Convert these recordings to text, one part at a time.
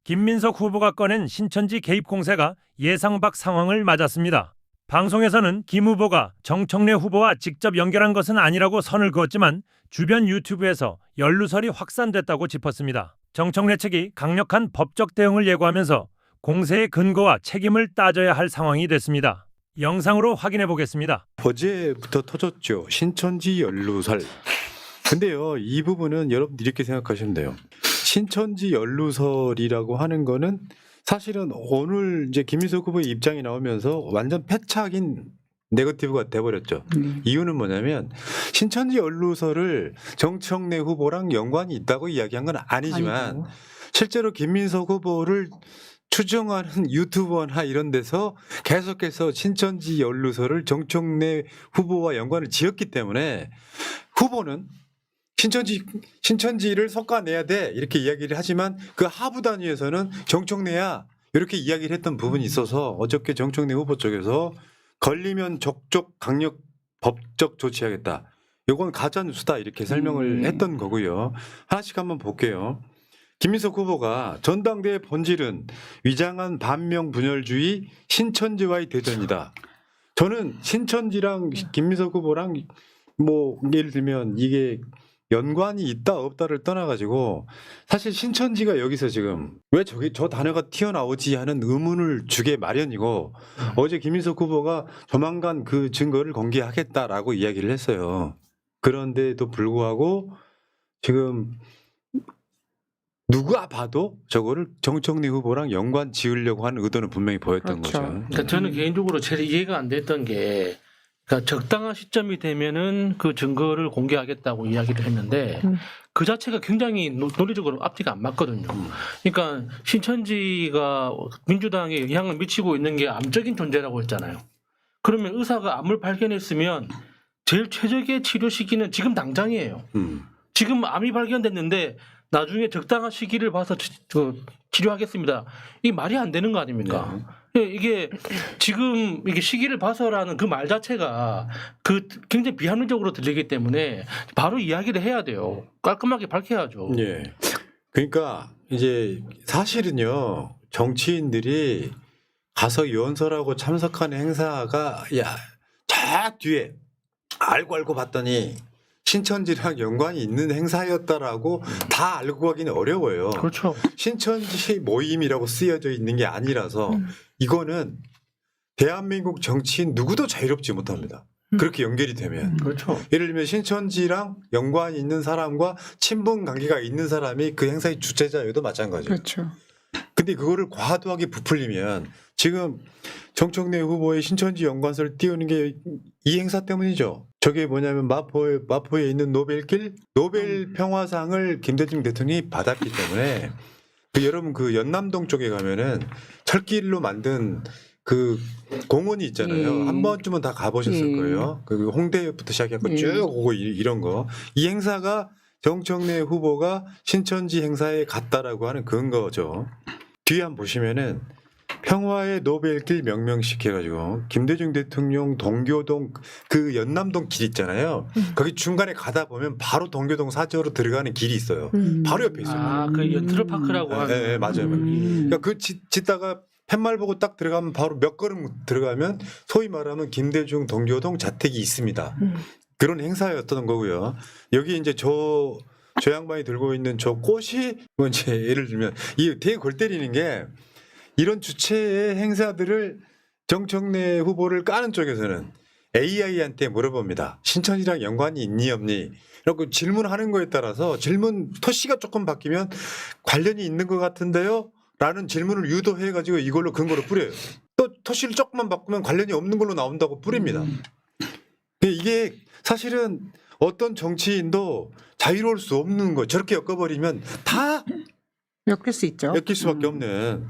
김민석 후보가 꺼낸 신천지 개입 공세가 예상 밖 상황을 맞았습니다. 방송에서는 김 후보가 정청래 후보와 직접 연결한 것은 아니라고 선을 그었지만 주변 유튜브에서 연루설이 확산됐다고 짚었습니다. 정청래 측이 강력한 법적 대응을 예고하면서 공세의 근거와 책임을 따져야 할 상황이 됐습니다. 영상으로 확인해 보겠습니다. 어제부터 터졌죠. 신천지 연루설. 근데요, 이 부분은 여러분들 이렇게 생각하시면 돼요. 신천지 연루설이라고 하는 거는 사실은 오늘 이제 김민석 후보의 입장이 나오면서 완전 패착인 네거티브가 돼버렸죠. 이유는 뭐냐면 신천지 연루설을 정청래 후보랑 연관이 있다고 이야기한 건 아니지만 아니고. 실제로 김민석 후보를 추정하는 유튜버나 이런 데서 계속해서 신천지 연루설을 정청래 후보와 연관을 지었기 때문에 후보는 신천지를 솎아내야 돼 이렇게 이야기를 하지만 그 하부 단위에서는 정청래야 이렇게 이야기를 했던 부분이 있어서 어저께 정청래 후보 쪽에서 걸리면 적극 강력 법적 조치하겠다. 이건 가짜 뉴스다 이렇게 설명을 했던 거고요. 하나씩 한번 볼게요. 김민석 후보가 전당대회 본질은 위장한 반명 분열주의 신천지와의 대전이다. 저는 신천지랑 김민석 후보랑 뭐 예를 들면 이게 연관이 있다 없다를 떠나가지고 사실 신천지가 여기서 지금 왜 저 단어가 튀어나오지 하는 의문을 주게 마련이고 어제 김민석 후보가 조만간 그 증거를 공개하겠다라고 이야기를 했어요. 그런데도 불구하고 지금 누가 봐도 저거를 정청래 후보랑 연관 지으려고 하는 의도는 분명히 보였던 그렇죠. 거죠. 그러니까 저는 개인적으로 제일 이해가 안 됐던 게 그러니까 적당한 시점이 되면은 그 증거를 공개하겠다고 이야기를 했는데 그 자체가 굉장히 논리적으로 앞뒤가 안 맞거든요. 그러니까 신천지가 민주당에 영향을 미치고 있는 게 암적인 존재라고 했잖아요. 그러면 의사가 암을 발견했으면 제일 최적의 치료 시기는 지금 당장이에요. 지금 암이 발견됐는데 나중에 적당한 시기를 봐서 치료하겠습니다. 이게 말이 안 되는 거 아닙니까? 이게 지금 이게 시기를 봐서라는 그 말 자체가 그 굉장히 비합리적으로 들리기 때문에 바로 이야기를 해야 돼요. 깔끔하게 밝혀야죠. 예. 그러니까 이제 사실은요 정치인들이 가서 연설하고 참석하는 행사가 저 뒤에 알고 봤더니 신천지랑 연관이 있는 행사였다라고 다 알고 가기는 어려워요. 그렇죠. 신천지 모임이라고 쓰여져 있는 게 아니라서 이거는 대한민국 정치인 누구도 자유롭지 못합니다. 그렇게 연결이 되면. 그렇죠. 예를 들면 신천지랑 연관이 있는 사람과 친분 관계가 있는 사람이 그 행사의 주최자여도 마찬가지예요. 그렇죠. 근데 그거를 과도하게 부풀리면 지금 정청래 후보의 신천지 연관설을 띄우는 게 이 행사 때문이죠. 저게 뭐냐면 마포에 있는 노벨길 노벨 평화상을 김대중 대통령이 받았기 때문에 여러분 그 연남동 쪽에 가면은 철길로 만든 그 공원이 있잖아요. 한 번쯤은 다 가보셨을 거예요. 그 홍대부터 시작해서 쭉 오고 이런 거. 이 행사가 정청래 후보가 신천지 행사에 갔다라고 하는 근거죠. 뒤에 한번 보시면은 평화의 노벨길 명명시켜가지고 김대중 대통령 동교동 그 연남동 길 있잖아요. 거기 중간에 가다 보면 바로 동교동 사저로 들어가는 길이 있어요. 바로 옆에 있어요. 아, 그 연트럴파크라고 하는. 네, 맞아요. 그러니까 그 짓다가 팻말 보고 딱 들어가면 바로 몇 걸음 들어가면 소위 말하면 김대중 동교동 자택이 있습니다. 그런 행사였던 거고요. 여기 이제 저 양반이 들고 있는 저 꽃이 뭐 이제 예를 들면 이게 되게 골 때리는 게 이런 주체의 행사들을 정청래 후보를 까는 쪽에서는 AI한테 물어봅니다. 신천지랑 연관이 있니 없니? 이렇게 질문하는 거에 따라서 질문 토시가 조금 바뀌면 관련이 있는 것 같은데요? 라는 질문을 유도해가지고 이걸로 근거로 뿌려요. 또 토시를 조금만 바꾸면 관련이 없는 걸로 나온다고 뿌립니다. 이게 사실은 어떤 정치인도 자유로울 수 없는 거 저렇게 엮어버리면 다 엮일 수 있죠. 엮일 수밖에 없는.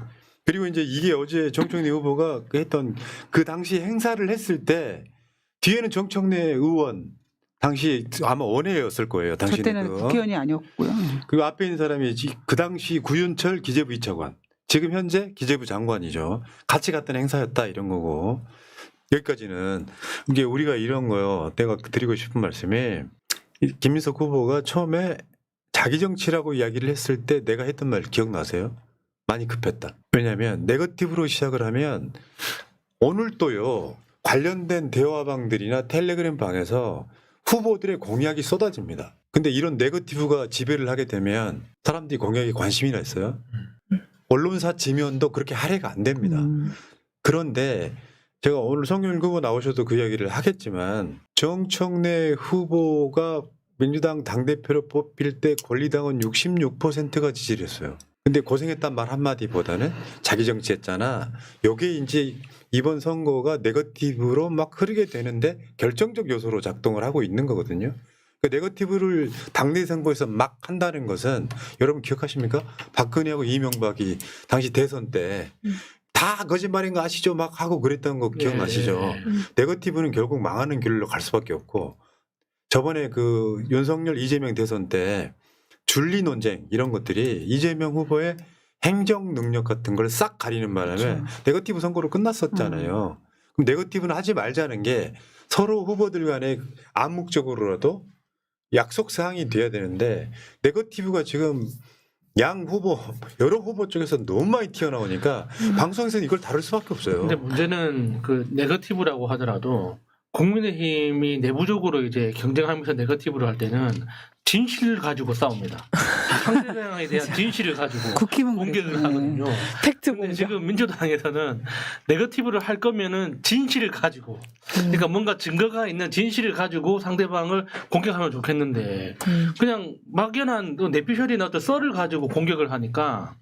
그리고 이제 이게 어제 정청래 후보가 했던 그 당시 행사를 했을 때 뒤에는 정청래 의원 당시 아마 원외였을 거예요. 저 당시는 때는 국회의원이 아니었고요. 그 앞에 있는 사람이 그 당시 구윤철 기재부 2차관, 지금 현재 기재부 장관이죠. 같이 갔던 행사였다 이런 거고. 여기까지는 이게 우리가 이런 거요. 내가 드리고 싶은 말씀이 김민석 후보가 처음에 자기 정치라고 이야기를 했을 때 내가 했던 말 기억나세요? 많이 급했다. 왜냐하면 네거티브로 시작을 하면 오늘 또요 관련된 대화방들이나 텔레그램 방에서 후보들의 공약이 쏟아집니다. 근데 이런 네거티브가 지배를 하게 되면 사람들이 공약에 관심이나 있어요. 언론사 지면도 그렇게 할애가 안 됩니다. 그런데 제가 오늘 송영길 후보 나오셔도 그 이야기를 하겠지만 정청래 후보가 민주당 당대표로 뽑힐 때 권리당원 66%가 지지를 했어요. 근데 고생했단 말 한마디보다는 자기 정치했잖아. 요게 이제 이번 선거가 네거티브로 막 흐르게 되는데 결정적 요소로 작동을 하고 있는 거거든요. 그 네거티브를 당내 선거에서 막 한다는 것은 여러분 기억하십니까? 박근혜하고 이명박이 당시 대선 때 다 거짓말인 거 아시죠? 막 하고 그랬던 거 기억나시죠? 예. 네거티브는 결국 망하는 길로 갈 수밖에 없고 저번에 그 윤석열 이재명 대선 때 줄리 논쟁 이런 것들이 이재명 후보의 행정 능력 같은 걸 싹 가리는 바람에 그렇죠. 네거티브 선거로 끝났었잖아요. 그럼 네거티브는 하지 말자는 게 서로 후보들 간에 암묵적으로라도 약속 사항이 돼야 되는데 네거티브가 지금 양 후보 여러 후보 쪽에서 너무 많이 튀어나오니까 방송에서는 이걸 다룰 수밖에 없어요. 근데 문제는 그 네거티브라고 하더라도 국민의힘이 내부적으로 이제 경쟁하면서 네거티브를 할 때는 진실을 가지고 싸웁니다. 상대방에 대한 진실을 가지고 국힘은 공격을 그랬죠. 하거든요. 팩트 근데 공격. 지금 민주당에서는 네거티브를 할 거면은 진실을 가지고, 그러니까 뭔가 증거가 있는 진실을 가지고 상대방을 공격하면 좋겠는데 그냥 막연한 내피셜이나 어떤 썰을 가지고 공격을 하니까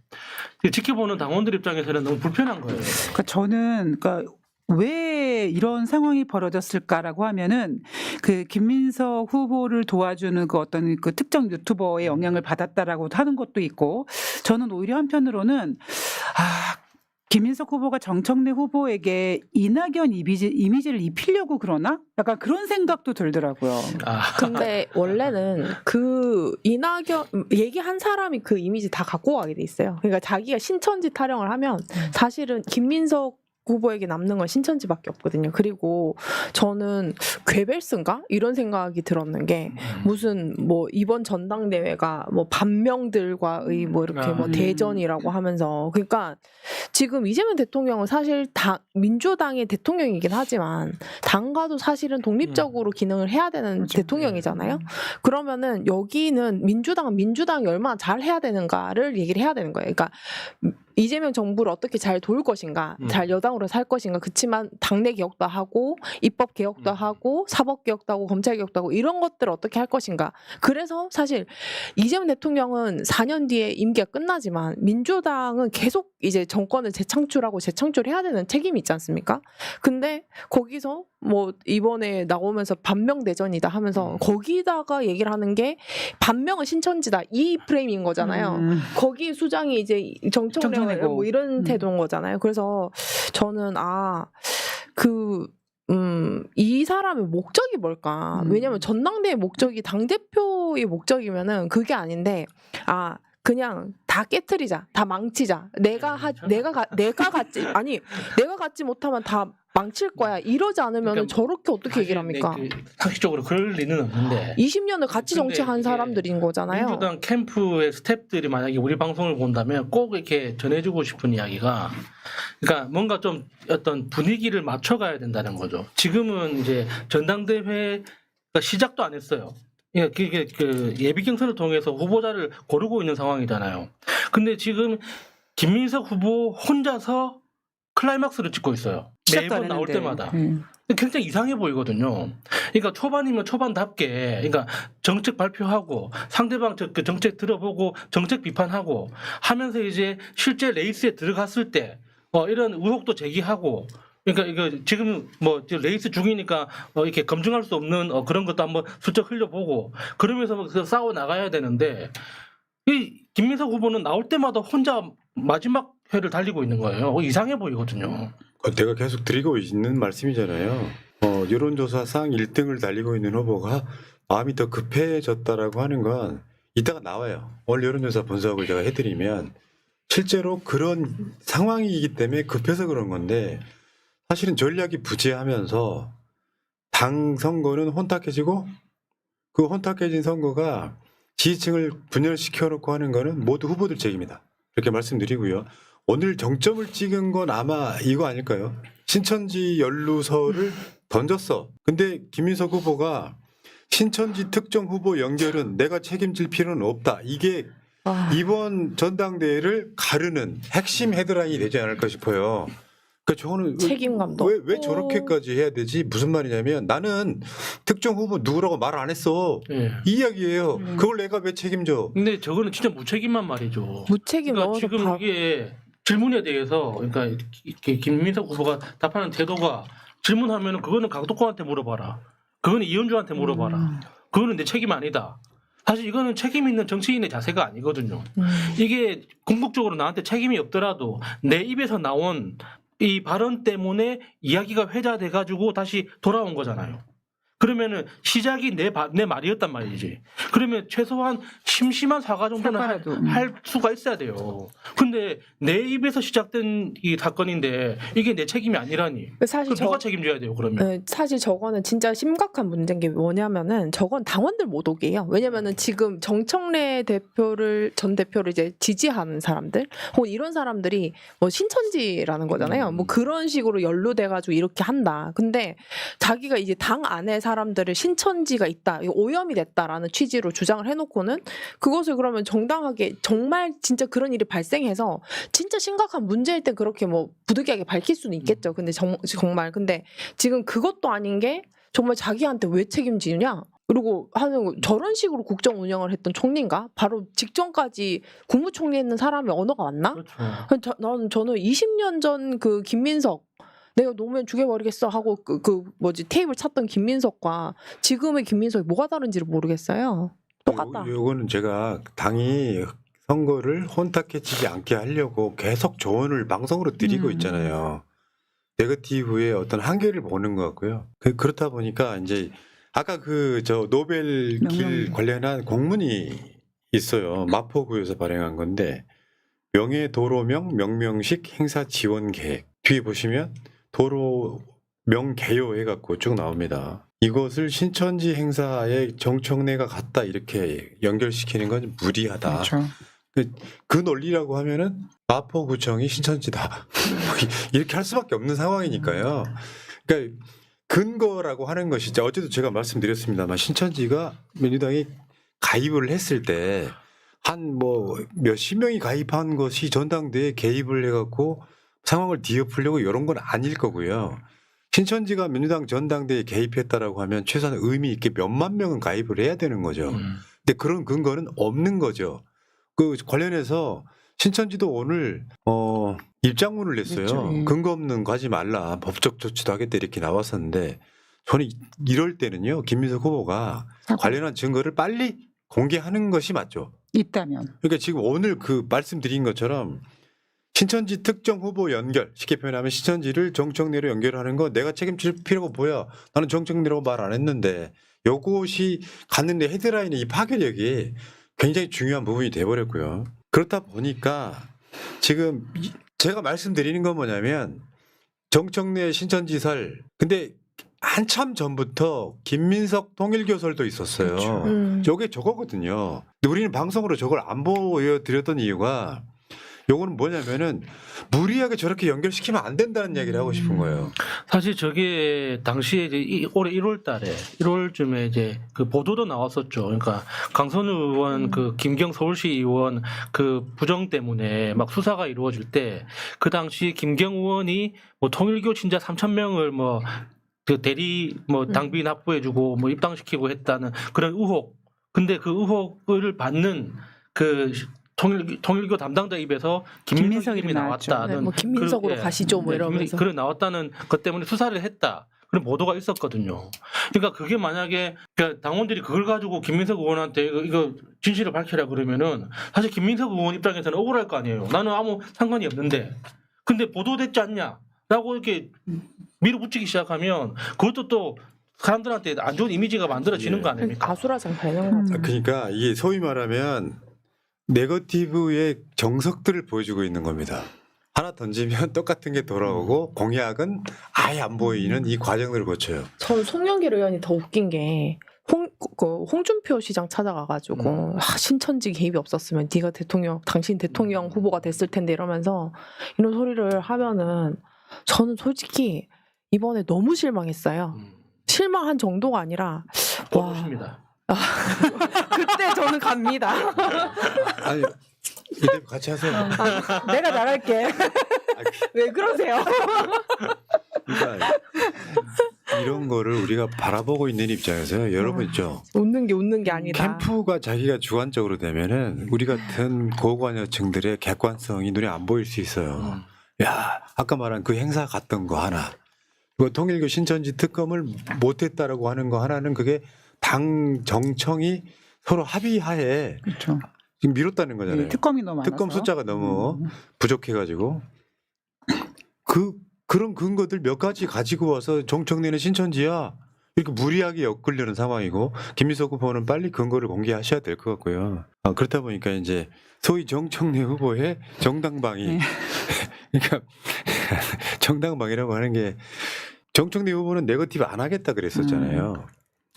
지켜보는 당원들 입장에서는 너무 불편한 거예요. 그러니까 저는 왜 이런 상황이 벌어졌을까라고 하면은 그 김민석 후보를 도와주는 그 어떤 그 특정 유튜버의 영향을 받았다라고 하는 것도 있고 저는 오히려 한편으로는 김민석 후보가 정청래 후보에게 이낙연 이미지를 입히려고 그러나? 약간 그런 생각도 들더라고요. 근데 원래는 그 이낙연 얘기한 사람이 그 이미지 다 갖고 가게 돼 있어요. 그러니까 자기가 신천지 타령을 하면 사실은 김민석 후보에게 남는 건 신천지밖에 없거든요. 그리고 저는 괴벨스인가 이런 생각이 들었는 게 무슨 뭐 이번 전당대회가 뭐 반명들과의 뭐 이렇게 뭐 대전이라고 하면서 그러니까 지금 이재명 대통령은 사실 민주당의 대통령이긴 하지만 당과도 사실은 독립적으로 기능을 해야 되는 그렇죠. 대통령이잖아요. 그러면은 여기는 민주당이 얼마나 잘 해야 되는가를 얘기를 해야 되는 거예요. 그러니까 이재명 정부를 어떻게 잘 도울 것인가, 잘 여당으로 살 것인가. 그렇지만 당내 개혁도 하고 입법 개혁도 하고 사법 개혁도 하고 검찰 개혁도 하고 이런 것들을 어떻게 할 것인가. 그래서 사실 이재명 대통령은 4년 뒤에 임기가 끝나지만 민주당은 계속 이제 정권을 재창출해야 되는 책임이 있지 않습니까? 근데 거기서 뭐 이번에 나오면서 반명대전이다 하면서 거기다가 얘기를 하는 게 반명은 신천지다 이 프레임인 거잖아요. 거기 수장이 이제 정청래고 뭐 이런 태도인 거잖아요. 그래서 저는 이 사람의 목적이 뭘까? 왜냐면 전당대회 목적이 당대표의 목적이면은 그게 아닌데 그냥 다 깨트리자, 다 망치자. 내가 갖지 못하면 다 망칠 거야. 이러지 않으면 그러니까 저렇게 어떻게 얘기를 합니까? 상식적으로 그럴 리는 없는데 20년을 같이 정치한 사람들인 거잖아요. 민주당 캠프의 스태프들이 만약에 우리 방송을 본다면 꼭 이렇게 전해주고 싶은 이야기가 그러니까 뭔가 좀 어떤 분위기를 맞춰가야 된다는 거죠. 지금은 이제 전당대회가 시작도 안 했어요. 그게 그 예비 경선을 통해서 후보자를 고르고 있는 상황이잖아요. 근데 지금 김민석 후보 혼자서 클라이막스를 찍고 있어요. 매번 나올 때마다. 굉장히 이상해 보이거든요. 그러니까 초반이면 초반답게, 그러니까 정책 발표하고 상대방 그 정책 들어보고 정책 비판하고 하면서 이제 실제 레이스에 들어갔을 때 이런 의혹도 제기하고. 그러니까 이거 지금 뭐 레이스 중이니까 이렇게 검증할 수 없는 그런 것도 한번 슬쩍 흘려보고 그러면서 싸워 나가야 되는데 이 김민석 후보는 나올 때마다 혼자 마지막 회를 달리고 있는 거예요. 이상해 보이거든요. 내가 계속 드리고 있는 말씀이잖아요. 여론조사상 1등을 달리고 있는 후보가 마음이 더 급해졌다라고 하는 건 이따가 나와요. 오늘 여론조사 분석을 제가 해드리면 실제로 그런 상황이기 때문에 급해서 그런 건데 사실은 전략이 부재하면서 당 선거는 혼탁해지고 그 혼탁해진 선거가 지지층을 분열시켜 놓고 하는 거는 모두 후보들 책임이다. 그렇게 말씀드리고요. 오늘 정점을 찍은 건 아마 이거 아닐까요? 신천지 연루설을 던졌어. 근데 김민석 후보가 신천지 특정 후보 연결은 내가 책임질 필요는 없다. 이게 아, 이번 전당대회를 가르는 핵심 헤드라인이 되지 않을까 싶어요. 그러니까 저는 책임감도 왜 없고. 저렇게까지 해야 되지? 무슨 말이냐면 나는 특정 후보 누구라고 말 안 했어. 예. 이 이야기예요. 그걸 내가 왜 책임져? 근데 저거는 진짜 무책임한 말이죠. 무책임 그러니까 넣어서 지금 이게 질문에 대해서 그러니까 이렇게 김민석 후보가 답하는 태도가 질문하면은 그거는 강독권한테 물어봐라. 그거는 이현주한테 물어봐라. 그거는 내 책임 아니다. 사실 이거는 책임 있는 정치인의 자세가 아니거든요. 이게 궁극적으로 나한테 책임이 없더라도 내 입에서 나온 이 발언 때문에 이야기가 회자돼 가지고 다시 돌아온 거잖아요. 그러면은 시작이 내 말이었단 말이지. 그러면 최소한 심심한 사과 정도는 사과라도. 할 수가 있어야 돼요. 근데 내 입에서 시작된 이 사건인데 이게 내 책임이 아니라니. 사실 그럼 누가 책임져야 돼요, 그러면? 네, 사실 저거는 진짜 심각한 문제인 게 뭐냐면은 저건 당원들 모독이에요. 왜냐면은 지금 정청래 전 대표를 이제 지지하는 사람들 혹은 이런 사람들이 뭐 신천지라는 거잖아요. 뭐 그런 식으로 연루돼가지고 이렇게 한다. 근데 자기가 이제 당 안에 사람들을 신천지가 있다, 이거 오염이 됐다라는 취지로 주장을 해놓고는 그것을 그러면 정당하게 정말 진짜 그런 일이 발생해서 진짜 심각한 문제일 때 그렇게 뭐 부득이하게 밝힐 수는 있겠죠. 근데 정말 근데 지금 그것도 아닌 게 정말 자기한테 왜 책임지느냐? 그리고 하는 저런 식으로 국정 운영을 했던 총리인가? 바로 직전까지 국무총리 했는 사람의 언어가 맞나? 그렇죠. 저는 20년 전 그 김민석 내가 노무현 죽여버리겠어 하고 테이블 찼던 김민석과 지금의 김민석이 뭐가 다른지를 모르겠어요. 똑같다. 요거는 제가 당이 선거를 혼탁해지지 않게 하려고 계속 조언을 방송으로 드리고 있잖아요. 네거티브의 어떤 한계를 보는 것 같고요. 그렇다 보니까 이제 아까 저 노벨 길 관련한 공문이 있어요. 마포구에서 발행한 건데 명예도로명 명명식 행사 지원 계획 뒤에 보시면 도로 명개요 해갖고 쭉 나옵니다. 이것을 신천지 행사에 정청래가 갔다 이렇게 연결시키는 건 무리하다. 그렇죠. 그 논리라고 하면은 마포구청이 신천지다. 이렇게 할 수밖에 없는 상황이니까요. 그러니까 근거라고 하는 것이 어제도 제가 말씀드렸습니다만 신천지가 민주당이 가입을 했을 때 한 뭐 몇십 명이 가입한 것이 전당대회에 개입을 해갖고 상황을 뒤엎으려고 이런 건 아닐 거고요. 신천지가 민주당 전당대회에 개입했다라고 하면 최소한 의미 있게 몇만 명은 가입을 해야 되는 거죠. 근데 그런 근거는 없는 거죠. 그 관련해서 신천지도 오늘 입장문을 냈어요. 그렇죠. 예. 근거 없는 거 하지 말라. 법적 조치도 하겠다 이렇게 나왔었는데 저는 이럴 때는요. 김민석 후보가 관련한 증거를 빨리 공개하는 것이 맞죠. 있다면. 그러니까 지금 오늘 그 말씀드린 것처럼 신천지 특정 후보 연결, 쉽게 표현하면 신천지를 정청래로 연결하는 거 내가 책임질 필요가 뭐야. 나는 정청래라고 말 안 했는데 요것이 갔는데 헤드라인의 이 파괴력이 굉장히 중요한 부분이 돼버렸고요. 그렇다 보니까 지금 제가 말씀드리는 건 뭐냐면 정청래 신천지설 근데 한참 전부터 김민석 통일교설도 있었어요. 요게 저거거든요. 근데 우리는 방송으로 저걸 안 보여드렸던 이유가 요거는 뭐냐면은 무리하게 저렇게 연결시키면 안 된다는 얘기를 하고 싶은 거예요. 사실 저게 당시에 이제 올해 1월 달에 1월쯤에 이제 그 보도도 나왔었죠. 그러니까 강선우 의원 그 김경 서울시 의원 그 부정 때문에 막 수사가 이루어질 때 그 당시 김경 의원이 뭐 통일교 신자 3,000명을 뭐 그 대리 뭐 당비 납부해주고 뭐 입당시키고 했다는 그런 의혹. 근데 그 의혹을 받는 그 통일교 담당자 입에서 김민석 이름이 나왔죠. 나왔다는 네, 뭐 김민석으로 그, 예. 가시죠 뭐 이러면서. 그래 나왔다는 것 때문에 수사를 했다. 그런 보도가 있었거든요. 그러니까 그게 만약에 그러니까 당원들이 그걸 가지고 김민석 의원한테 이거 진실을 밝히라 그러면은 사실 김민석 의원 입장에서는 억울할 거 아니에요. 나는 아무 상관이 없는데. 근데 보도됐지 않냐? 라고 이렇게 밀어붙이기 시작하면 그것도 또 사람들한테 안 좋은 이미지가 만들어지는 거 아닙니까? 가수라장 되는 거죠. 그러니까 이게 소위 말하면 네거티브의 정석들을 보여주고 있는 겁니다. 하나 던지면 똑같은 게 돌아오고 공약은 아예 안 보이는 이 과정들을 거쳐요. 전 송영길 의원이 더 웃긴 게 홍준표 시장 찾아가가지고 신천지 개입이 없었으면 네가 당신 대통령 후보가 됐을 텐데 이러면서 이런 소리를 하면은 저는 솔직히 이번에 너무 실망했어요. 실망한 정도가 아니라 와 고맙습니다. 그때 저는 갑니다. 아니 이대 같이 하세요. 내가 나갈게. 왜 그러세요? 그러니까 이런 거를 우리가 바라보고 있는 입장에서 여러분 있죠. 웃는 게 아니다. 캠프가 자기가 주관적으로 되면은 우리 같은 고관여층들의 객관성이 눈에 안 보일 수 있어요. 야, 아까 말한 그 행사 갔던 거 하나, 그 통일교 신천지 특검을 못했다라고 하는 거 하나는 그게 당 정청이 서로 합의하에 그렇죠. 지금 미뤘다는 거잖아요. 특검이 너무 많아서. 특검 숫자가 너무 부족해가지고 그런 근거들 몇 가지 가지고 와서 정청래는 신천지야 이렇게 무리하게 엮으려는 상황이고 김민석 후보는 빨리 근거를 공개하셔야 될 것 같고요. 그렇다 보니까 이제 소위 정청래 후보의 정당방위 그러니까 정당방위라고 하는 게 정청래 후보는 네거티브 안 하겠다 그랬었잖아요.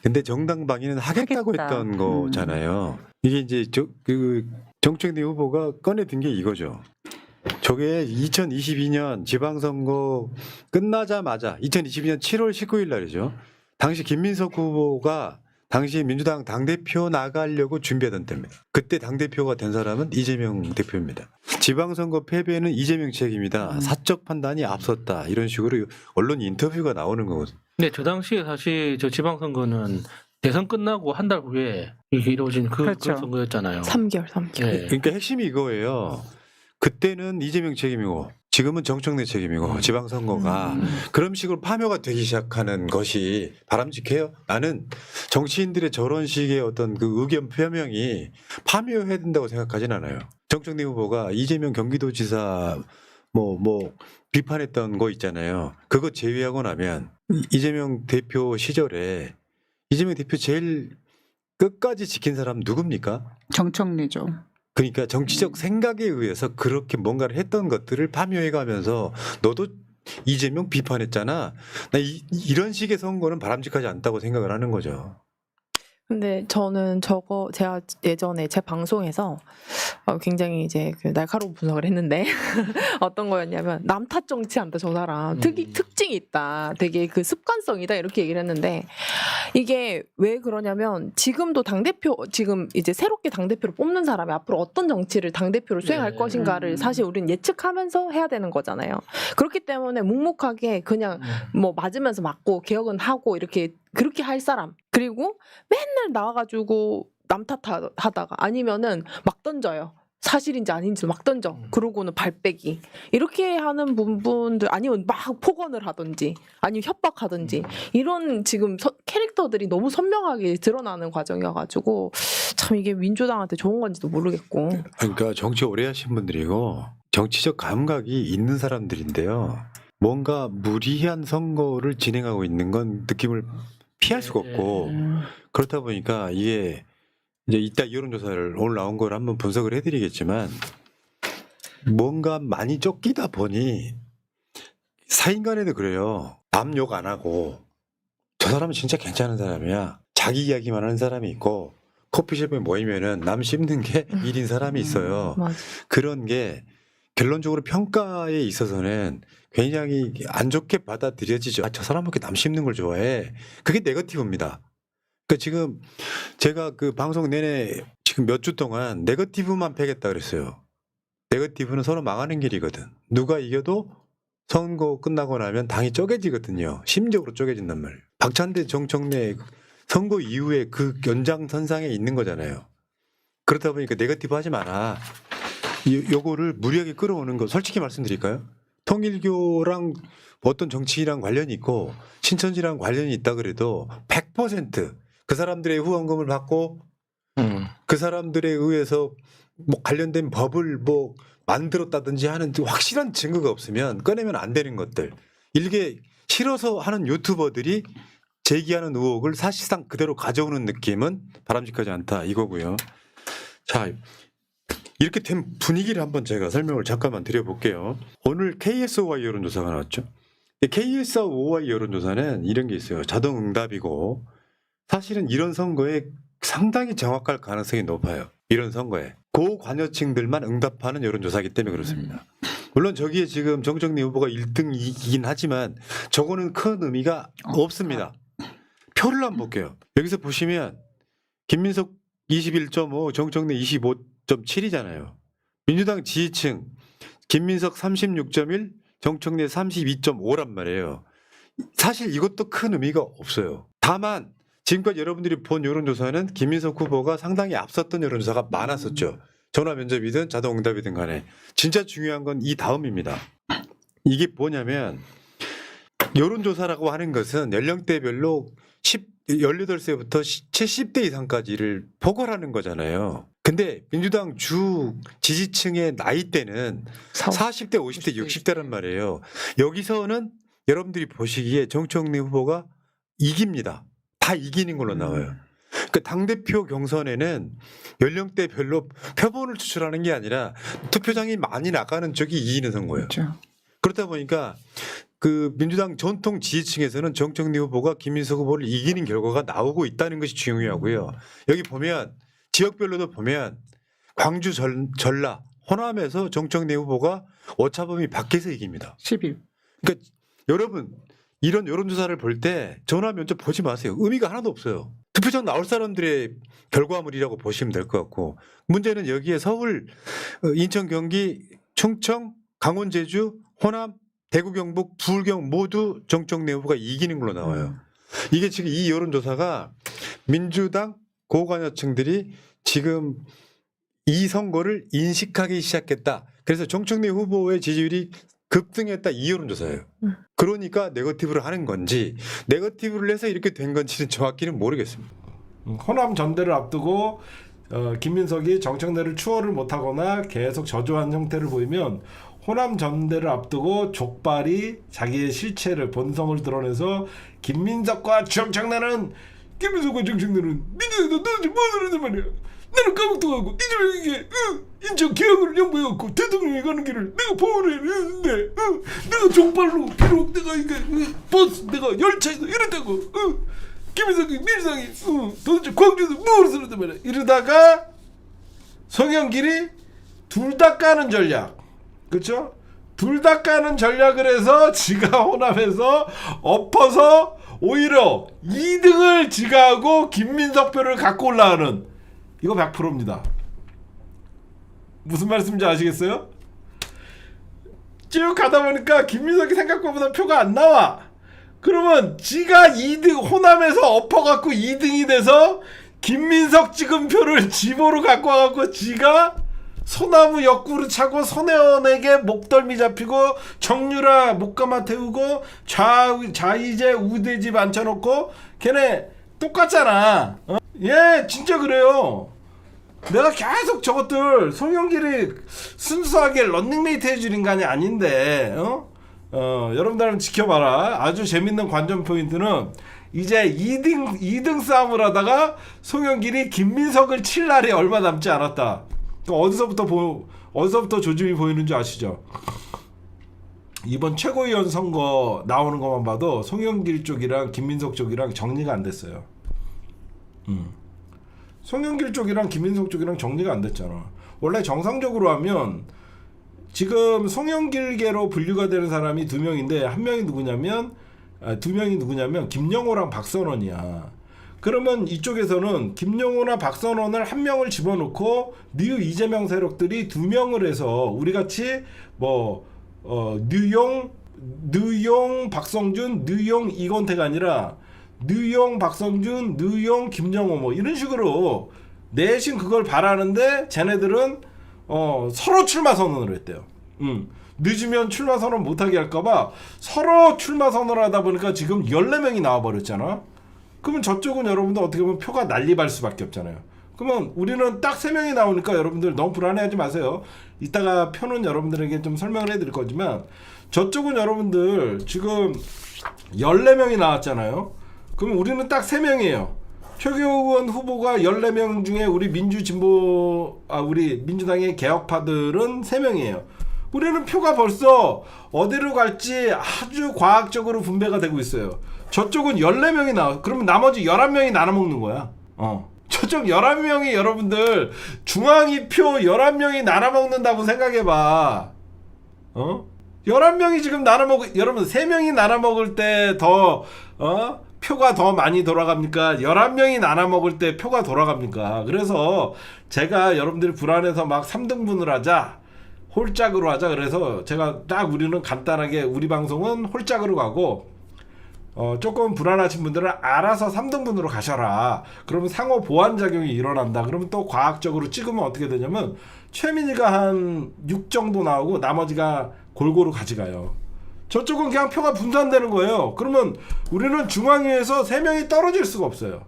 근데 정당방위는 하겠다고 하겠다. 했던 거잖아요. 이게 이제 정청래 후보가 꺼내든 게 이거죠. 저게 2022년 지방선거 끝나자마자 2022년 7월 19일 날이죠. 당시 김민석 후보가 당시 민주당 당대표 나가려고 준비하던 때입니다. 그때 당대표가 된 사람은 이재명 대표입니다. 지방선거 패배는 이재명 책임이다. 사적 판단이 앞섰다. 이런 식으로 언론 인터뷰가 나오는 거거든요. 네, 저 당시에 사실 저 지방선거는 대선 끝나고 한 달 후에 이게 이루어진 그런 그렇죠. 선거였잖아요. 3개월. 네. 그러니까 핵심이 이거예요. 그때는 이재명 책임이고 지금은 정청래 책임이고 지방선거가 그런 식으로 파묘가 되기 시작하는 것이 바람직해요. 나는 정치인들의 저런 식의 어떤 그 의견 표명이 파묘해야 된다고 생각하진 않아요. 정청래 후보가 이재명 경기도지사 뭐 비판했던 거 있잖아요. 그거 제외하고 나면 이재명 대표 시절에 이재명 대표 제일 끝까지 지킨 사람 누굽니까? 정청래죠. 그러니까 정치적 생각에 의해서 그렇게 뭔가를 했던 것들을 파묘해가면서 너도 이재명 비판했잖아. 나 이런 식의 선거는 바람직하지 않다고 생각을 하는 거죠. 근데 저는 제가 예전에 제 방송에서 굉장히 이제 그 날카로운 분석을 했는데 어떤 거였냐면 남 탓 정치한다 저 사람 특징이 있다 되게 그 습관성이다 이렇게 얘기를 했는데 이게 왜 그러냐면 지금도 지금 이제 새롭게 당대표를 뽑는 사람이 앞으로 어떤 정치를 당대표로 수행할 네. 것인가를 사실 우리는 예측하면서 해야 되는 거잖아요. 그렇기 때문에 묵묵하게 그냥 뭐 맞으면서 맞고 개혁은 하고 그렇게 할 사람 그리고 맨날 나와가지고 남 탓하다가 아니면은 막 던져요. 사실인지 아닌지 막 던져. 그러고는 발빼기. 이렇게 하는 부분들 아니면 막 폭언을 하든지 아니면 협박하든지 이런 지금 캐릭터들이 너무 선명하게 드러나는 과정이어가지고 참 이게 민주당한테 좋은 건지도 모르겠고. 그러니까 정치 오래 하신 분들이고 정치적 감각이 있는 사람들인데요. 뭔가 무리한 선거를 진행하고 있는 건 느낌을 피할 수가 없고 그렇다 보니까 이게 이제 이따 여론조사를 오늘 나온 걸 한번 분석을 해드리겠지만 뭔가 많이 쫓기다 보니 사인간에도 그래요. 남 욕 안 하고 저 사람은 진짜 괜찮은 사람이야. 자기 이야기만 하는 사람이 있고 커피숍에 모이면은 남 씹는 게 일인 사람이 있어요. 맞아. 그런 게 결론적으로 평가에 있어서는 굉장히 안 좋게 받아들여지죠. 저 사람 왜 이렇게 남 씹는 걸 좋아해? 그게 네거티브입니다. 그러니까 지금 제가 그 방송 내내 지금 몇 주 동안 네거티브만 패겠다 그랬어요. 네거티브는 서로 망하는 길이거든. 누가 이겨도 선거 끝나고 나면 당이 쪼개지거든요. 심적으로 쪼개진단 말이에요. 박찬대 정청래 선거 이후에 그 연장선상에 있는 거잖아요. 그렇다 보니까 네거티브 하지 마라. 요거를 무리하게 끌어오는 거 솔직히 말씀드릴까요? 통일교랑 어떤 정치랑 관련이 있고 신천지랑 관련이 있다 그래도 100% 그 사람들의 후원금을 받고 그 사람들에 의해서 뭐 관련된 법을 뭐 만들었다든지 하는 확실한 증거가 없으면 꺼내면 안 되는 것들. 일개 싫어서 하는 유튜버들이 제기하는 의혹을 사실상 그대로 가져오는 느낌은 바람직하지 않다 이거고요. 자, 이렇게 된 분위기를 한번 제가 설명을 잠깐만 드려볼게요. 오늘 KSOY 여론조사가 나왔죠. KSOY 여론조사는 이런 게 있어요. 자동응답이고 사실은 이런 선거에 상당히 정확할 가능성이 높아요. 이런 선거에 고관여층들만 응답하는 여론조사이기 때문에 그렇습니다. 물론 저기에 지금 정청래 후보가 1등이긴 하지만 저거는 큰 의미가 없습니다. 표를 한번 볼게요. 여기서 보시면 김민석 21.5, 정청래 25.7이잖아요. 민주당 지지층 김민석 36.1, 정청래 32.5란 말이에요. 사실 이것도 큰 의미가 없어요. 다만 지금까지 여러분들이 본 여론조사는 김민석 후보가 상당히 앞섰던 여론조사가 많았었죠. 전화 면접이든 자동응답이든 간에. 진짜 중요한 건 이 다음입니다. 이게 뭐냐면 여론조사라고 하는 것은 연령대별로 18세부터 70대 이상까지를 포괄하는 거잖아요. 근데 민주당 주 지지층의 나이대는 40대, 50대, 60대란 말이에요. 여기서는 여러분들이 보시기에 정청래 후보가 이깁니다. 다 이기는 걸로 나와요. 그러니까 당대표 경선에는 연령대별로 표본을 추출하는 게 아니라 투표장이 많이 나가는 쪽이 이기는 선거예요. 그렇죠. 그렇다 보니까 그 민주당 전통 지지층에서는 정청래 후보가 김민석 후보를 이기는 결과가 나오고 있다는 것이 중요하고요. 여기 보면 지역별로도 보면 광주, 전라, 호남에서 정청래 후보가 오차범위 밖에서 이깁니다. 11. 그러니까 여러분 이런 여론조사를 볼 때 전화 면접 보지 마세요. 의미가 하나도 없어요. 투표장 나올 사람들의 결과물이라고 보시면 될 것 같고 문제는 여기에 서울, 인천, 경기, 충청, 강원, 제주, 호남, 대구, 경북, 부울경 모두 정청래 후보가 이기는 걸로 나와요. 이게 지금 이 여론조사가 민주당 고관여층들이 지금 이 선거를 인식하기 시작했다. 그래서 정청래 후보의 지지율이 급등했다 이 여론조사예요. 그러니까 네거티브를 하는 건지 네거티브를 해서 이렇게 된 건지는 정확히는 모르겠습니다. 호남 전대를 앞두고 김민석이 정청래를 추월을 못하거나 계속 저조한 형태를 보이면 호남 전대를 앞두고 족발이 자기의 실체를 본성을 드러내서 김민석과 정청래는 민주당도 도대체 무엇을 하는 말이야. 나는 감옥도 가고 니들 이게 인천 계약을 양보해갖고 대통령이 가는 길을 내가 보호를 했는데 내가 족발로 비록 내가 이게 버스 내가 열차에서 이랬다고 김민석이 민주당이 도대체 광주에서 무엇을 하는 말이야. 이러다가 송영길이 둘 다 까는 전략 그렇죠? 둘 다 까는 전략을 해서 지가 호남에서 엎어서 오히려 2등을 지가 하고 김민석 표를 갖고 올라가는 이거 100%입니다. 무슨 말씀인지 아시겠어요? 쭉 가다 보니까 김민석이 생각보다 표가 안 나와. 그러면 지가 2등 호남에서 엎어갖고 2등이 돼서 김민석 찍은 표를 지보로 갖고 와갖고 지가 소나무 옆구리 차고 손혜원에게 목덜미 잡히고 정유라 목감아 태우고 좌이제 우대집 앉혀놓고 걔네 똑같잖아. 예, 진짜 그래요. 내가 계속 저것들 송영길이 순수하게 런닝메이트 해줄 인간이 아닌데 여러분들 한번 지켜봐라. 아주 재밌는 관전 포인트는 이제 2등 싸움을 하다가 송영길이 김민석을 칠 날이 얼마 남지 않았다. 어디서부터 조짐이 보이는 줄 아시죠? 이번 최고위원 선거 나오는 것만 봐도 송영길 쪽이랑 김민석 쪽이랑 정리가 안 됐어요. 송영길 쪽이랑 김민석 쪽이랑 정리가 안 됐잖아. 원래 정상적으로 하면 지금 송영길계로 분류가 되는 사람이 두 명인데 한 명이 누구냐면 두 명이 누구냐면 김영호랑 박선원이야. 그러면 이쪽에서는 김영호나 박선원을 한 명을 집어넣고 뉴 이재명 세력들이 두 명을 해서 우리같이 뭐 뉴용 박성준 뉴용 이건태가 아니라 뉴용 박성준 뉴용 김영호 뭐 이런 식으로 내심 그걸 바라는데 쟤네들은 서로 출마 선언을 했대요. 늦으면 출마 선언 못하게 할까봐 서로 출마 선언을 하다 보니까 지금 14명이 나와버렸잖아. 그러면 저쪽은 여러분들 어떻게 보면 표가 난립할 수밖에 없잖아요. 그러면 우리는 딱 3명이 나오니까 여러분들 너무 불안해하지 마세요. 이따가 표는 여러분들에게 좀 설명을 해드릴 거지만 저쪽은 여러분들 지금 14명이 나왔잖아요. 그럼 우리는 딱 3명이에요. 최경원 후보가 14명 중에 우리 우리 민주당의 개혁파들은 3명이에요. 우리는 표가 벌써 어디로 갈지 아주 과학적으로 분배가 되고 있어요. 저쪽은 14명이 나와. 그러면 나머지 11명이 나눠 먹는 거야. 저쪽 11명이 여러분들 중앙위 표 11명이 나눠 먹는다고 생각해 봐. 11명이 지금 나눠 먹 여러분 3명이 나눠 먹을 때 더 표가 더 많이 돌아갑니까? 11명이 나눠 먹을 때 표가 돌아갑니까? 그래서 제가 여러분들이 불안해서 막 3등분을 하자. 홀짝으로 하자. 그래서 제가 딱 우리는 간단하게 우리 방송은 홀짝으로 가고 조금 불안하신 분들은 알아서 3등분으로 가셔라. 그러면 상호 보완작용이 일어난다. 그러면 또 과학적으로 찍으면 어떻게 되냐면 최민희가 한 6 정도 나오고 나머지가 골고루 가져가요. 저쪽은 그냥 표가 분산되는 거예요. 그러면 우리는 중앙위에서 3명이 떨어질 수가 없어요.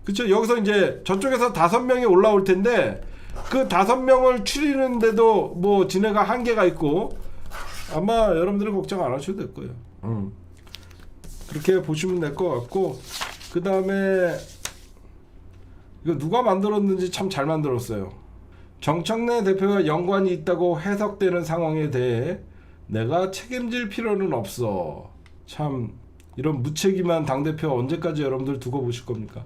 그렇죠? 여기서 이제 저쪽에서 5명이 올라올 텐데 그 5명을 추리는데도 뭐 지네가 한계가 있고 아마 여러분들은 걱정 안 하셔도 될 거예요. 그렇게 보시면 될 것 같고, 그 다음에 이거 누가 만들었는지 참 잘 만들었어요. 정청래 대표와 연관이 있다고 해석되는 상황에 대해 내가 책임질 필요는 없어. 참 이런 무책임한 당대표 언제까지 여러분들 두고 보실 겁니까?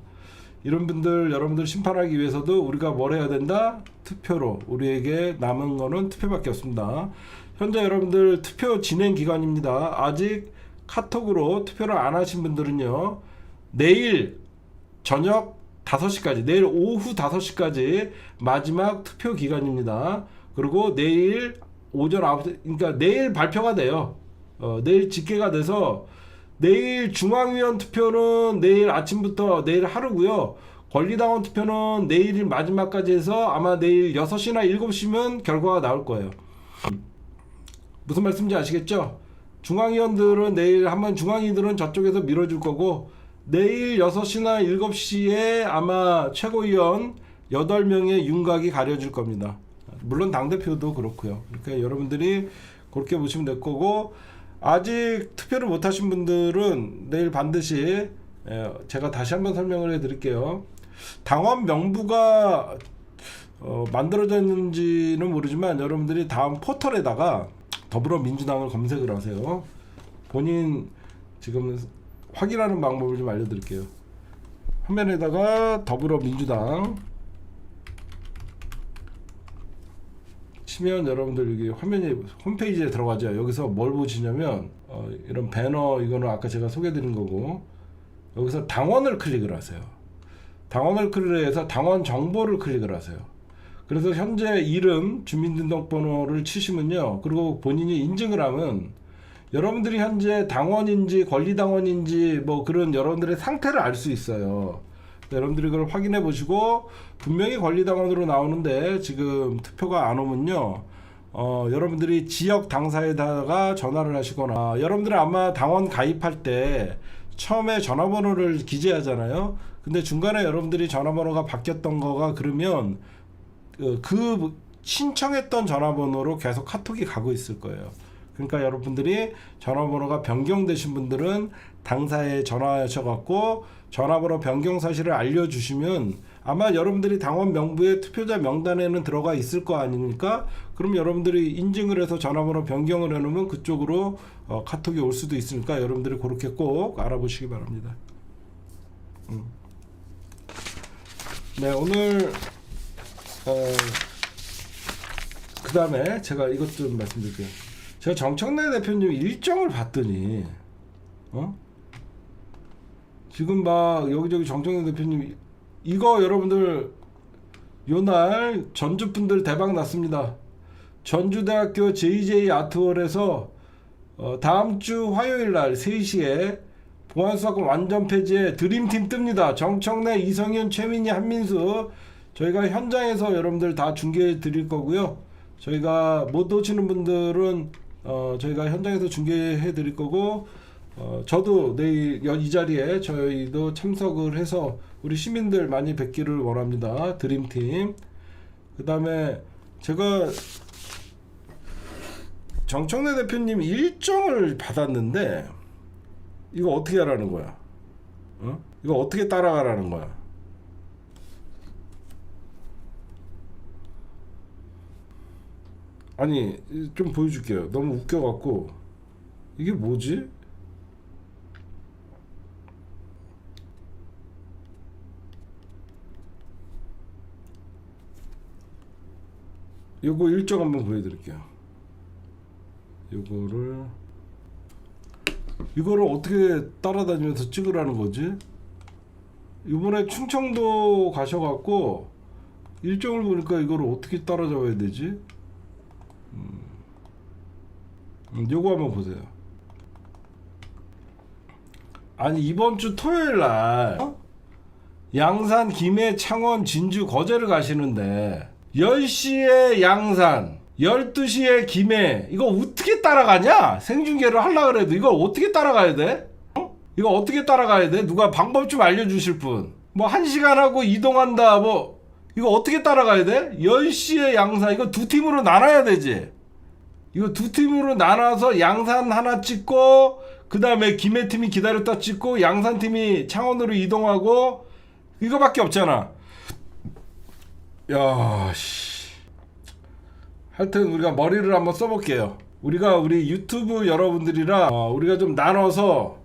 이런 분들 여러분들 심판하기 위해서도 우리가 뭘 해야 된다? 투표로. 우리에게 남은 거는 투표밖에 없습니다. 현재 여러분들 투표 진행 기간입니다. 아직 카톡으로 투표를 안 하신 분들은요, 내일 저녁 5시까지, 내일 오후 5시까지 마지막 투표 기간입니다. 그리고 내일 오전 9시, 그러니까 내일 발표가 돼요. 내일 집계가 돼서 내일 중앙위원 투표는 내일 아침부터 내일 하루고요. 권리당원 투표는 내일 마지막까지 해서 아마 내일 6시나 7시면 결과가 나올 거예요. 무슨 말씀인지 아시겠죠? 중앙위원들은 내일 한번 중앙위들은 저쪽에서 밀어줄 거고 내일 6시나 7시에 아마 최고위원 8명의 윤곽이 가려질 겁니다. 물론 당대표도 그렇고요. 그러니까 여러분들이 그렇게 보시면 될 거고, 아직 투표를 못 하신 분들은 내일 반드시 제가 다시 한번 설명을 해 드릴게요. 당원 명부가 만들어졌는지는 모르지만 여러분들이 다음 포털에다가 더불어민주당을 검색을 하세요. 본인 지금 확인하는 방법을 좀 알려드릴게요. 화면에다가 더불어민주당 치면 여러분들 여기 화면이 홈페이지에 들어가죠. 여기서 뭘 보시냐면 이런 배너, 이거는 아까 제가 소개해드린 거고, 여기서 당원을 클릭을 하세요. 당원을 클릭해서 당원 정보를 클릭을 하세요. 그래서 현재 이름, 주민등록번호를 치시면요, 그리고 본인이 인증을 하면 여러분들이 현재 당원인지 권리당원인지 뭐 그런 여러분들의 상태를 알 수 있어요. 여러분들이 그걸 확인해 보시고, 분명히 권리당원으로 나오는데 지금 투표가 안 오면요, 여러분들이 지역 당사에다가 전화를 하시거나, 여러분들은 아마 당원 가입할 때 처음에 전화번호를 기재하잖아요. 근데 중간에 여러분들이 전화번호가 바뀌었던 거가, 그러면 그 신청했던 전화번호로 계속 카톡이 가고 있을 거예요. 그러니까 여러분들이 전화번호가 변경되신 분들은 당사에 전화하셔갖고 전화번호 변경 사실을 알려주시면 아마 여러분들이 당원 명부에 투표자 명단에는 들어가 있을 거 아닙니까? 그럼 여러분들이 인증을 해서 전화번호 변경을 해놓으면 그쪽으로 카톡이 올 수도 있으니까 여러분들이 그렇게 꼭 알아보시기 바랍니다. 네, 오늘 그 다음에 제가 이것 좀 말씀드릴게요. 제가 정청래 대표님 일정을 봤더니 지금 막 여기저기 정청래 대표님 이거 여러분들 요날 전주분들 대박 났습니다. 전주대학교 JJ 아트홀에서 다음 주 화요일 날 3시에 보안수사권 완전 폐지에 드림팀 뜹니다. 정청래, 이성윤, 최민희, 한민수. 저희가 현장에서 여러분들 다 중계해 드릴 거고요. 저희가 못 오시는 분들은 저희가 현장에서 중계해 드릴 거고, 저도 내일 이 자리에 저희도 참석을 해서 우리 시민들 많이 뵙기를 원합니다. 드림팀. 그 다음에 제가 정청래 대표님 일정을 받았는데 이거 어떻게 하라는 거야? 이거 어떻게 따라가라는 거야? 아니 좀 보여줄게요. 너무 웃겨갖고 이게 뭐지? 요거 일정 한번 보여드릴게요. 이거를 어떻게 따라다니면서 찍으라는 거지? 이번에 충청도 가셔갖고 일정을 보니까 이거를 어떻게 따라잡아야 되지? 요거 한번 보세요. 아니 이번 주 토요일 날 양산, 김해, 창원, 진주, 거제를 가시는데 10시에 양산, 12시에 김해, 이거 어떻게 따라가냐? 생중계를 하려고 그래도 이걸 어떻게 따라가야 돼? 이거 어떻게 따라가야 돼? 누가 방법 좀 알려주실 분. 뭐 1시간 하고 이동한다 뭐 이거 어떻게 따라가야 돼? 10시에 양산, 이거 두 팀으로 나눠야 되지. 이거 두 팀으로 나눠서 양산 하나 찍고 그 다음에 김해 팀이 기다렸다 찍고 양산 팀이 창원으로 이동하고 이거밖에 없잖아. 야, 씨. 하여튼 우리가 머리를 한번 써볼게요. 우리 유튜브 여러분들이랑 우리가 좀 나눠서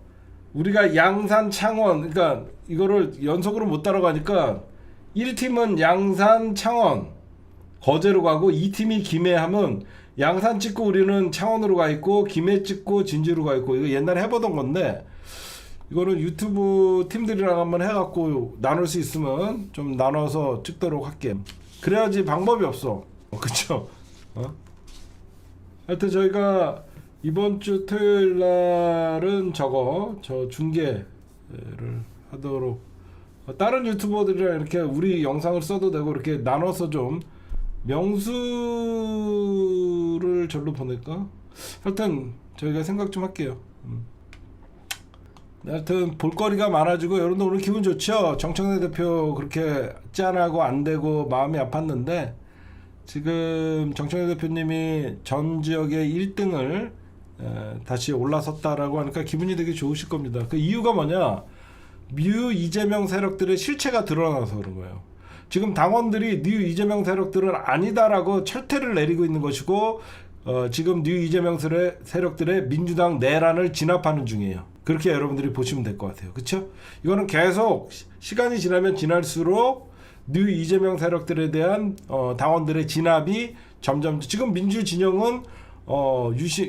우리가 양산, 창원, 그러니까 이거를 연속으로 못 따라가니까 1팀은 양산, 창원, 거제로 가고 2팀이 김해 하면 양산 찍고 우리는 창원으로 가 있고 김해 찍고 진주로 가 있고 이거 옛날에 해보던 건데 이거는 유튜브 팀들이랑 한번 해갖고 나눌 수 있으면 좀 나눠서 찍도록 할게. 그래야지 방법이 없어. 그쵸? 하여튼 저희가 이번 주 토요일 날은 저 중계를 하도록 다른 유튜버들이랑 이렇게 우리 영상을 써도 되고 이렇게 나눠서 좀 명수를 절로 보낼까? 하여튼 저희가 생각 좀 할게요. 하여튼 볼거리가 많아지고 여러분들 오늘 기분 좋죠? 정청래 대표 그렇게 짠하고 안 되고 마음이 아팠는데 지금 정청래 대표님이 전 지역의 1등을 다시 올라섰다라고 하니까 기분이 되게 좋으실 겁니다. 그 이유가 뭐냐? 뮤 이재명 세력들의 실체가 드러나서 그런 거예요. 지금 당원들이 뮤 이재명 세력들은 아니다라고 철퇴를 내리고 있는 것이고 지금 뮤 이재명 세력들의 민주당 내란을 진압하는 중이에요. 그렇게 여러분들이 보시면 될 것 같아요. 그렇죠? 이거는 계속 시간이 지나면 지날수록 뮤 이재명 세력들에 대한 당원들의 진압이 점점 지금 민주 진영은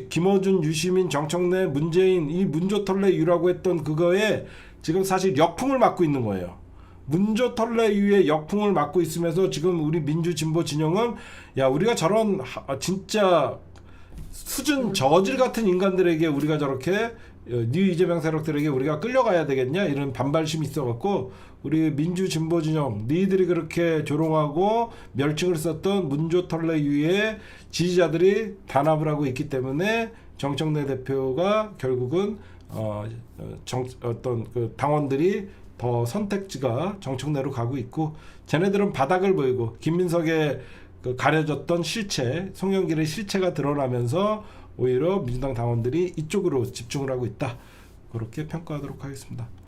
김어준, 유시민, 정청래, 문재인 이 문조털레유라고 했던 그거에 지금 사실 역풍을 맞고 있는 거예요. 문조털레유의 역풍을 맞고 있으면서 지금 우리 민주 진보 진영은 야 우리가 저런 진짜 수준 저질 같은 인간들에게 우리가 저렇게 뉴 이재명 세력들에게 우리가 끌려가야 되겠냐 이런 반발심이 있어갖고 우리 민주 진보 진영 니들이 그렇게 조롱하고 멸칭을 썼던 문조털레유의 지지자들이 단합을 하고 있기 때문에 정청래 대표가 결국은 어떤 그 당원들이 더 선택지가 정청래로 가고 있고 쟤네들은 바닥을 보이고 김민석의 그 가려졌던 실체, 송영길의 실체가 드러나면서 오히려 민주당 당원들이 이쪽으로 집중을 하고 있다. 그렇게 평가하도록 하겠습니다.